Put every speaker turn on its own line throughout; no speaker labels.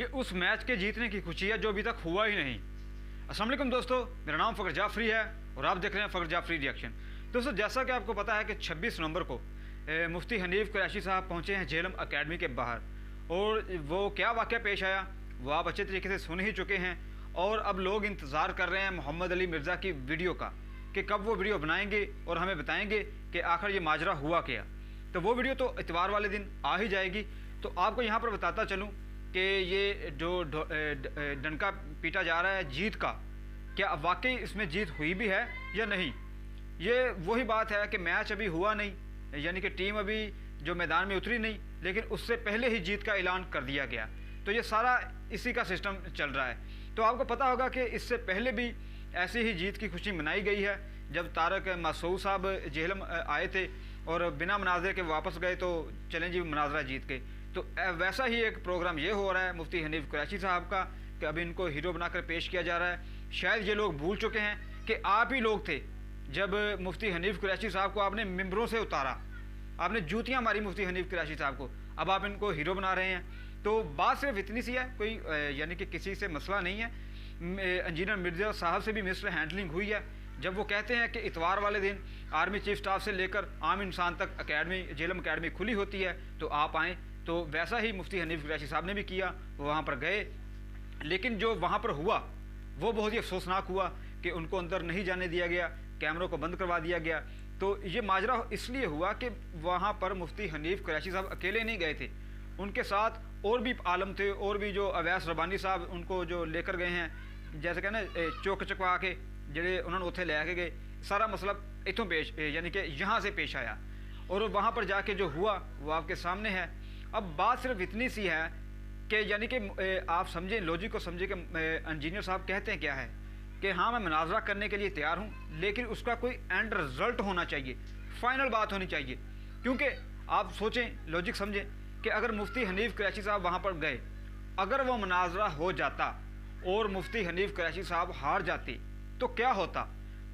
ये उस मैच के जीतने की खुशी है जो अभी तक हुआ ही नहीं। अस्सलाम वालेकुम दोस्तों, मेरा नाम फ़खर जाफरी है और आप देख रहे हैं फ़खर जाफरी रिएक्शन। दोस्तों, जैसा कि आपको पता है कि 26 नवंबर को मुफ्ती हनीफ कुरैशी साहब पहुंचे हैं झेलम अकेडमी के बाहर, और वो क्या वाक़या पेश आया वो आप अच्छे तरीके से सुन ही चुके हैं। और अब लोग इंतज़ार कर रहे हैं मोहम्मद अली मिर्ज़ा की वीडियो का कि कब वो वीडियो बनाएंगे और हमें बताएंगे कि आखिर ये माजरा हुआ क्या। तो वो वीडियो तो इतवार वाले दिन आ ही जाएगी। तो आपको यहाँ पर बताता चलूँ कि ये जो डंका पीटा जा रहा है जीत का, क्या वाकई इसमें जीत हुई भी है या नहीं। ये वही बात है कि मैच अभी हुआ नहीं, यानी कि टीम अभी जो मैदान में उतरी नहीं, लेकिन उससे पहले ही जीत का ऐलान कर दिया गया। तो ये सारा इसी का सिस्टम चल रहा है। तो आपको पता होगा कि इससे पहले भी ऐसी ही जीत की खुशी मनाई गई है। जब तारक मसूद साहब झेलम आए थे और बिना मुनाजरे के वापस गए तो चलें जी मुनाजरा जीत के। तो वैसा ही एक प्रोग्राम ये हो रहा है मुफ्ती हनीफ कुरैशी साहब का कि अभी इनको हीरो बनाकर पेश किया जा रहा है। शायद ये लोग भूल चुके हैं कि आप ही लोग थे जब मुफ्ती हनीफ कुरैशी साहब को आपने मिंबरों से उतारा, आपने जूतियाँ मारी मुफ्ती हनीफ कुरैशी साहब को, अब आप इनको हीरो बना रहे हैं। तो बात सिर्फ इतनी सी है, कोई यानी कि किसी से मसला नहीं है। इंजीनियर मिर्ज़ा साहब से भी मिस्टर हैंडलिंग हुई है जब वो कहते हैं कि इतवार वाले दिन आर्मी चीफ स्टाफ से लेकर आम इंसान तक अकेडमी झेलम अकेडमी खुली होती है, तो आप आएँ। तो वैसा ही मुफ्ती हनीफ कुरैशी साहब ने भी किया, वो वहाँ पर गए। लेकिन जो वहाँ पर हुआ वो बहुत ही अफसोसनाक हुआ कि उनको अंदर नहीं जाने दिया गया, कैमरों को बंद करवा दिया गया। तो ये माजरा इसलिए हुआ कि वहाँ पर मुफ्ती हनीफ कुरैशी साहब अकेले नहीं गए थे, उनके साथ और भी आलम थे, और भी जो अवैस रबानी साहब उनको जो लेकर गए हैं, जैसे कहना चौक चकवा के जड़े उन्होंने उत्थे लैके गए। सारा मसला इतों पेश यानी कि यहाँ से पेश आया और वहाँ पर जाके जो हुआ वो आपके सामने है। अब बात सिर्फ इतनी सी है कि यानी कि आप समझें, लॉजिक को समझें कि इंजीनियर साहब कहते हैं क्या है कि हाँ मैं मुनाजरा करने के लिए तैयार हूँ, लेकिन उसका कोई एंड रिजल्ट होना चाहिए, फाइनल बात होनी चाहिए। क्योंकि आप सोचें, लॉजिक समझें कि अगर मुफ्ती हनीफ कुरैशी साहब वहाँ पर गए, अगर वो मुनाजरा हो जाता और मुफ्ती हनीफ कुरैशी साहब हार जाते तो क्या होता।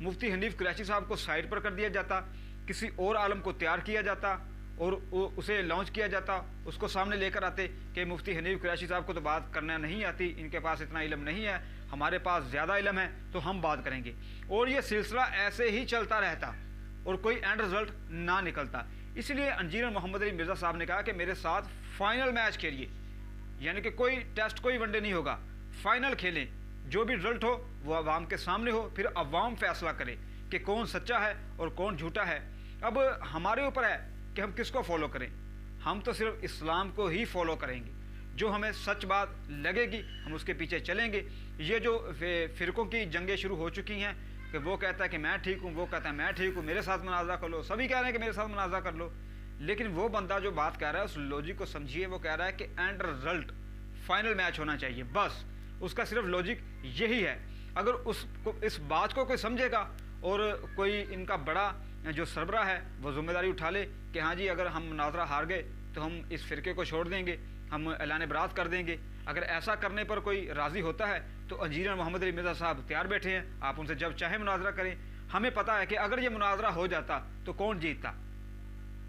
मुफ्ती हनीफ कुरैशी साहब को साइड पर कर दिया जाता, किसी और आलम को तैयार किया जाता और उसे लॉन्च किया जाता, उसको सामने लेकर आते कि मुफ्ती हनीफ कुरैशी साहब को तो बात करना नहीं आती, इनके पास इतना इल्म नहीं है, हमारे पास ज़्यादा इल्म है तो हम बात करेंगे। और ये सिलसिला ऐसे ही चलता रहता और कोई एंड रिजल्ट ना निकलता। इसलिए इंजीनियर मोहम्मद अली मिर्ज़ा साहब ने कहा कि मेरे साथ फाइनल मैच खेलिए, यानी कि कोई टेस्ट कोई वनडे नहीं होगा, फाइनल खेलें, जो भी रिजल्ट हो वो अवाम के सामने हो, फिर अवाम फैसला करे कि कौन सच्चा है और कौन झूठा है। अब हमारे ऊपर है कि हम किसको फॉलो करें। हम तो सिर्फ इस्लाम को ही फॉलो करेंगे, जो हमें सच बात लगेगी हम उसके पीछे चलेंगे। ये जो फ़िरक़ों की जंगें शुरू हो चुकी हैं कि वो कहता है कि मैं ठीक हूँ, वो कहता है मैं ठीक हूँ, मेरे साथ मुनाज़रा कर लो, सभी कह रहे हैं कि मेरे साथ मुनाज़रा कर लो। लेकिन वो बंदा जो बात कह रहा है उस लॉजिक को समझिए, वो कह रहा है कि एंड रिजल्ट फाइनल मैच होना चाहिए, बस उसका सिर्फ लॉजिक यही है। अगर उसको इस बात को कोई समझेगा और कोई इनका बड़ा जो सरबरा है वो जिम्मेदारी उठा ले कि हाँ जी अगर हम मुनाज़रा हार गए तो हम इस फ़िरके को छोड़ देंगे, हम ऐलान बरात कर देंगे, अगर ऐसा करने पर कोई राज़ी होता है तो इंजीनियर मोहम्मद अली मिर्ज़ा साहब तैयार बैठे हैं, आप उनसे जब चाहे मुनाज़रा करें। हमें पता है कि अगर ये मुनाज़रा हो जाता तो कौन जीतता,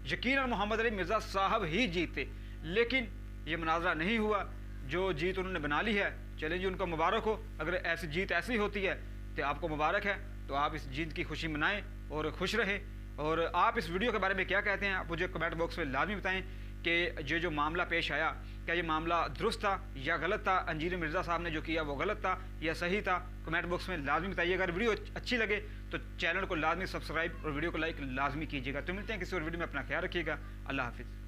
यकीनन मोहम्मद अली मिर्ज़ा साहब ही जीतते। लेकिन ये मुनाज़रा नहीं हुआ, जो जीत उन्होंने बना ली है, चलें जी उनको मुबारक हो। अगर ऐसी जीत ऐसी होती है तो आपको मुबारक है, तो आप इस जीत की खुशी मनाएं और खुश रहें। और आप इस वीडियो के बारे में क्या कहते हैं आप मुझे कमेंट बॉक्स में लाजमी बताएं कि जो मामला पेश आया क्या ये मामला दुरुस्त था या गलत था, इंजीनियर मिर्ज़ा साहब ने जो किया वो गलत था या सही था। कमेंट बॉक्स में लाजमी बताइए। अगर वीडियो अच्छी लगे तो चैनल को लाजमी सब्सक्राइब और वीडियो को लाइक लाजमी कीजिएगा। तो मिलते हैं किसी और वीडियो में, अपना ख्याल रखिएगा। अल्लाह हाफिज़।